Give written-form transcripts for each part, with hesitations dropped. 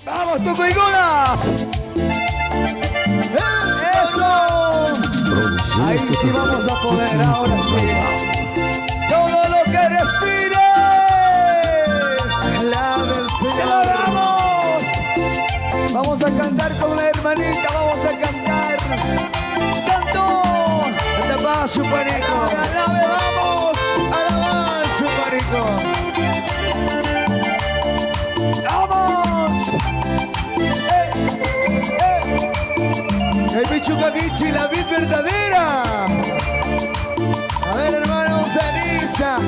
¡Vamos, Tucuicuna! ¡Eso! Ahí sí vamos a poder, ahora sí. Todo lo que respire. Alaba al Señor. ¡Vamos! Vamos a cantar con la hermanita, vamos a cantar. ¡Santo! Alaba su panico. ¡Alabe, vamos! Alaba su panico. ¡Vamos! El Michucaquichi, la vid verdadera. A ver, hermanos, Anisa.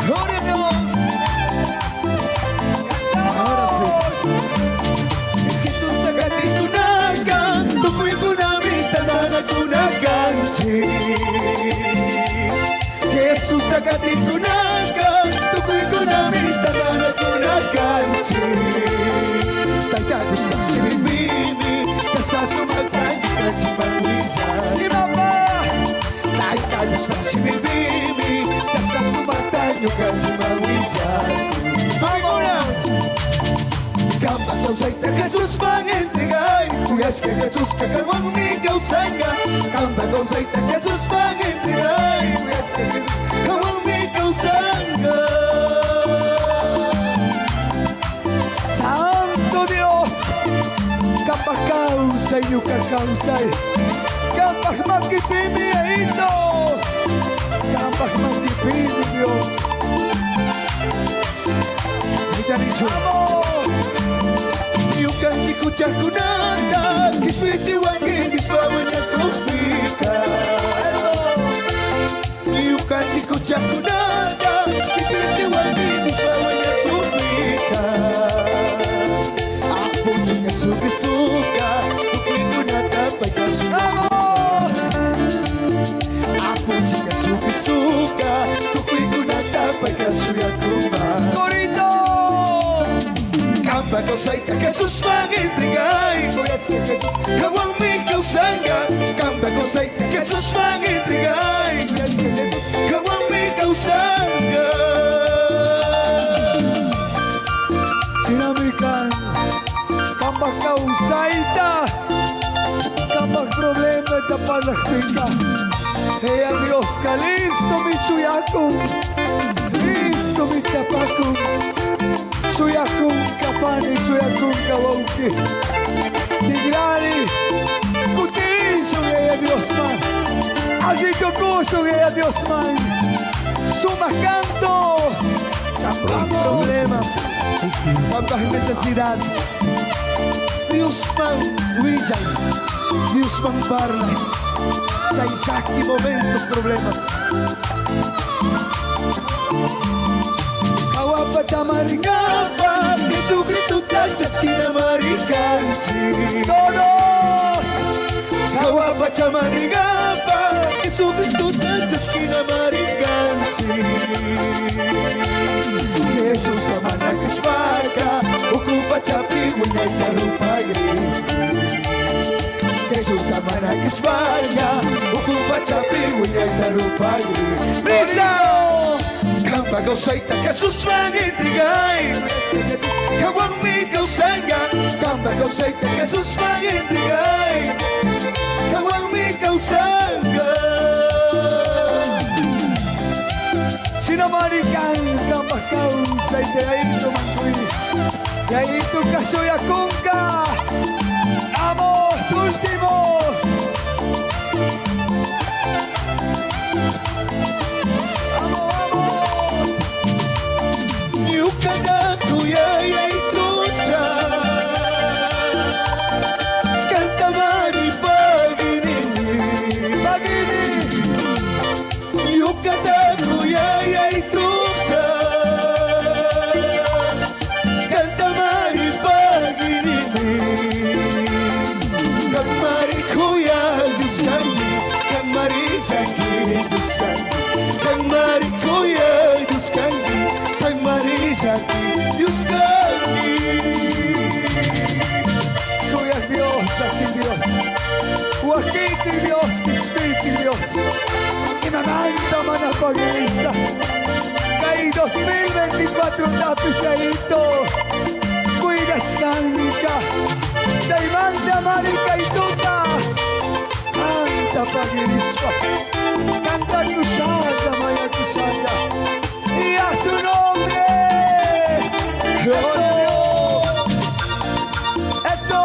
Gloria a Dios. Ahora sí. Jesús Tacaticunaca, Tucuicunamita, Tanacunacanchi. Jesús Tacaticunaca, Tucuicunamita, Tanacunacanchi. Taitakus Maximimini, Kasasu Magtangi, Kanchimanguisa. ¡Y mamá! Taitakus Maximimini, Kasasu Magtangi, Kanchimanguisa. ¡Vámonos! Campa causaita Jesús van a entregar. Cuyas que Jesús cacahuan mi causanga. Campa causaita Jesús van a entregar. Cuyas que Jesús cacahuan mi causanga. ¡Santo Dios! Campas causa y yuca causa. Campas maquipimi, hijito. Campas maquipimi, Dios. ¡Vamos! Yukan chikuchakunanda, kiswichi wangi kiswawanya tupika. Yukan chikuchakunanda, kiswichi wangi kiswawanya tupika. Apo chika suka, tukikunata paikasuka. ¡Vamos! Apo chika suka, tukikunata paikasuka. ¡Corito! Campa causaita Jesús van a entregar. Kawan mi causanga. Campa causaita Jesús van a entregar. Kawan mi causanga. Sinamikan, campas causaita, campas problema tapar las pincas. Ea Dios, calisto mi suyaku, listo mi tapaku, suyakun kapani, suyakun kabauki. Tigrani, kutirizo ea Dios man, allí tocoso ea Dios man, sumas canto. Campas problemas. Campas necesidades. Dios man huillan. Dios man parla. Ya Isaki momentos problemas. Kawapa tamarika, Capa, Jesucristo tachasquina maricanchi. todos. Kawapa chamarigapa, Jesucristo tachasquina maricanchi. Jesús amana kishmarka, ocupa chapi huñaita rupagri. Jesús amana kishmarka, ocupa chapi huñaita rupagri. ¡Brisa! Campa causaita Jesús van a entregar. Kawan mi causanga. Campa causaita Jesús van a entregar. Kawan mi causanga. Sinamarikan, campas causa y te ahí tu mancuí. Y ahí tu caso ya conca. ¡Vamos, último! ¡Vamos, vamos! Yukana tuya y tuya. Canta mari pagini. ¡Bagini! Yukana tuya y tuya. Canta mari pagini. Kamari kuya duskangi. Kamari sangi duskangi. Kamari kuya duskangi. Kamari sangi duskangi. Cuya Dios, aquí Dios. Huaquiti Dios, Espíritu Dios. Inananda manapagisa. Caí 2024 tapis ahí todo. Pagirispa. Canta Kusaya, Maya Kusaya. Y a su nombre. ¡Gloria a Dios! ¡Eso!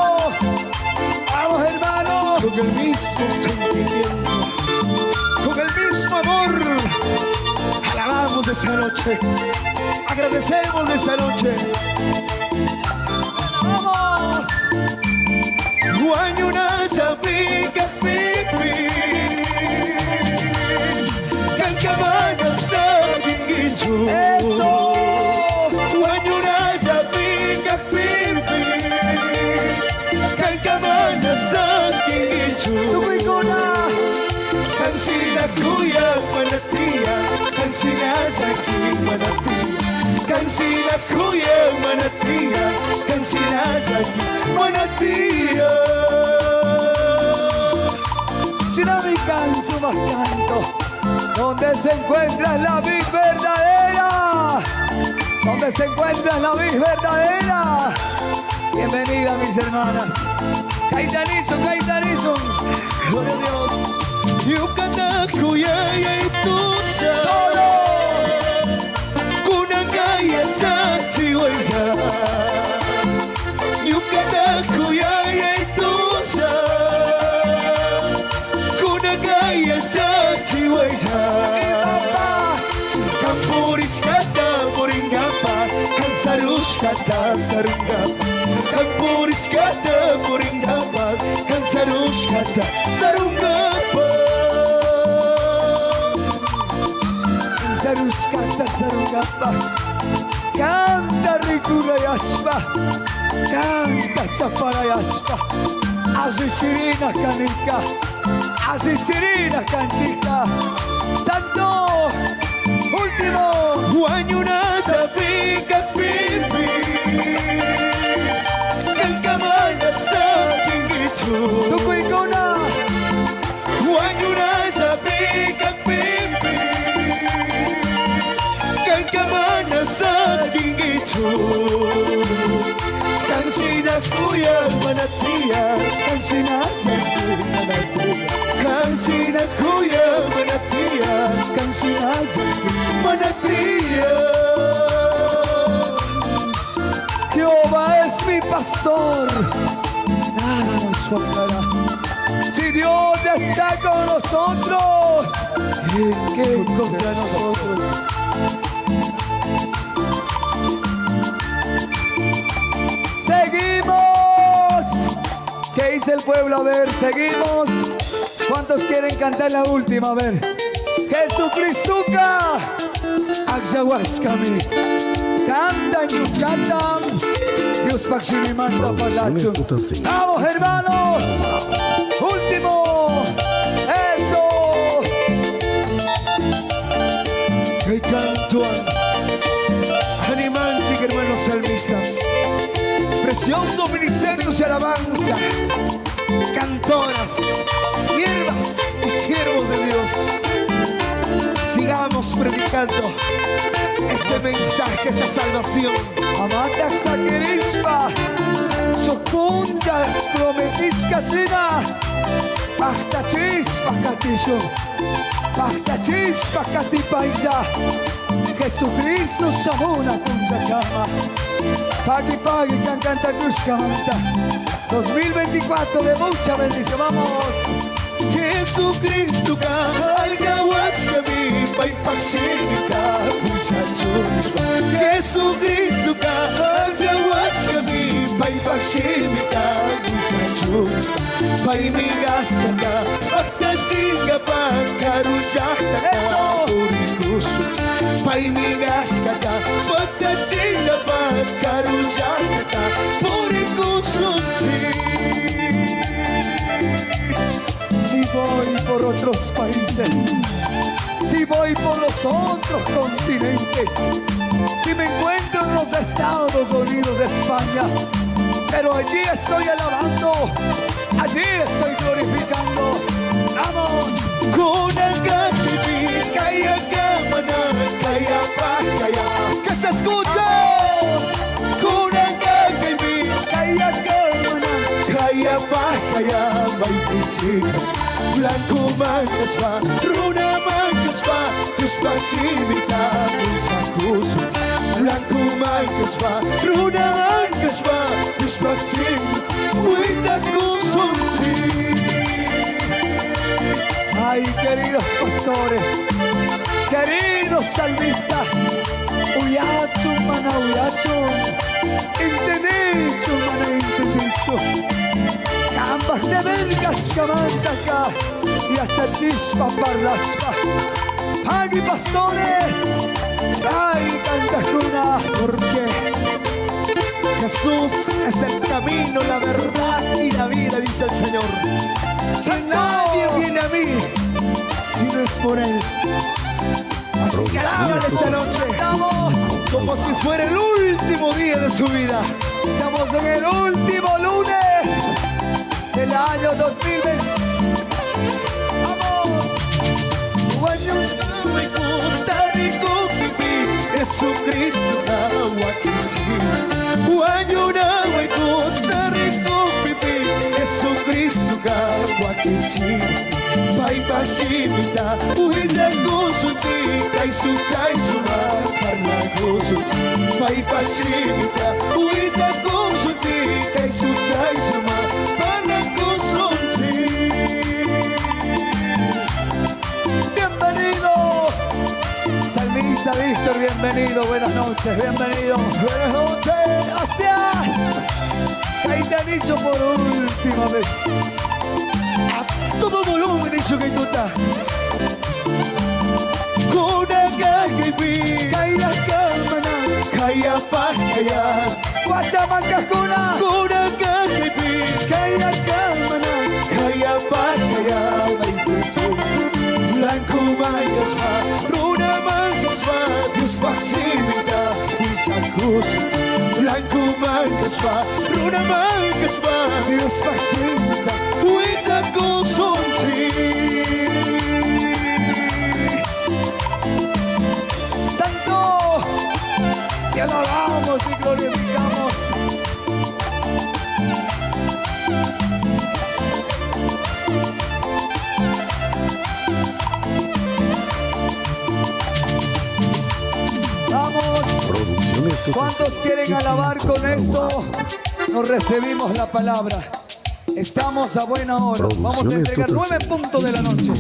¡Vamos, hermanos! Con el mismo sentimiento, con el mismo amor, alabamos esta noche, agradecemos esta noche. ¡Vamos! Guanyuna sabiga pipi, kankamana sabingichu. ¡Eso! Guanyuna sabiga pipi, kankamana sabingichu. ¡Tupicuna! Kansina kuya manatia, kansina saki manatia, kansina kuya manatia, kansina saki manatia. Si no me canso más canto. Donde se encuentra la vid verdadera. Donde se encuentra la vid verdadera. Bienvenida, mis hermanas. Caetanizo, Caetanizo. Gloria a Dios. Yukata kuya y tusa. Kunangaya chachi waya. Yukata kuya y tusa. Kunangaya chachi waya. Kampuris kata moringapa, kansarush kata sarungapa. Kampuris kata moringapa, kansarush kata sarungapa. Sarushkata sarungapa. Canta ricura yashpa. Canta chapara yashpa. Azichirina canica. Azichirina canchica. Santo. Último. Guanyuna sabiga pipi, kankamana sabingichu. Tupicuna. Guanyuna sabiga pipi, kankamana sabingichu. Kansina kuya manatia, Cancina manatia. kansina kuya manatia, Cancina manatia. Jehová es mi pastor. Nada nos faltará. Si Dios está con nosotros, ¿qué contra nosotros? ¡Seguimos! ¿Qué dice el pueblo? A ver, seguimos. ¿Cuántos quieren cantar la última? A ver. Jesucristuca. Agyawaskami. Cantan, cantan. Dios Pakshimi manda palacho. ¡Vamos, hermanos! ¡Último! ¡Eso! Que cantan, animantes, hermanos salmistas, preciosos ministerios de alabanza, cantoras, siervas y siervos de Dios. Sigamos predicando este mensaje, esta salvación. Amata Sakirispa. Sokunda prometisca sina. Pachtachis pakatisho. Pachtachis pakatipaisa. Jesucristo Shamuna Kunchakama. Pagi Pagi can canta Kushkamanta. 2024 de mucha bendición. Vamos. Jesucristo Ayahuascami Paipashimika Kusachurishpa. Jesucristo Ayahuascami Paipashimika Kusachurishpa. Paimigaskata Paktachinga Pankarujaka Urikusu. Paimigaskata Paktachinga Pankarujaka Urikusu. Si voy por otros países, si voy por los otros continentes, si me encuentro en los Estados Unidos de España, pero allí estoy alabando, allí estoy glorificando. ¡Vamos! Kunangatibi Kaya Kamana Kaya Pakaya. Que se escuche. Kunangatibi ¡Kaya Kamana! Kaya Pakaya. 25 Blanco mangaspa, runa mangaspa Diyos magsimita kung sa puso Blanco mangaspa, runa mangaspa Diyos magsimita kung sa Ay, queridos pastores, queridos salmistas, uyachun mana uyachun, intenichun mana intenichun. Ambas de belgas camantaka y achachishpa parlaspa. Pagui pastores, ay cantacuna. Porque Jesús es el camino, la verdad y la vida, dice el Señor. Si nadie viene a mí, si no es por Él. Así que alábale esta noche, Estamos como si fuera el último día de su vida. en el último lunes del año 2020. ¡Vamos! Jesucristo agua Jesucristo agua Pai pasimita uhilda gusuti kai suchai suma parla gusuti Pai pasimita uhilda gusuti kai suchai suma parla gusuti. Bienvenido, salmista Víctor, bienvenido, buenas noches, bienvenido. Buenas noches. Gracias. Caetanicho por última vez. A todo volumen hizo que tota. Kunaga gibi Kaya kamana, kaya pa kaya. Guachamanca-kuna. Kunaga gibi Kaya kamana, kaya pa kaya. Blanco mangaspa, runa mangaspa, Diyos magsimita, isang gusto. Blanco mangaspa, runa mangaspa, Dios magsimita. isang gusto. Santo, te alabamos y glorificamos. Vamos. ¿Cuántos quieren alabar con esto? Nos recibimos la palabra. Estamos a buena hora. Vamos a entregar 9 puntos de la noche.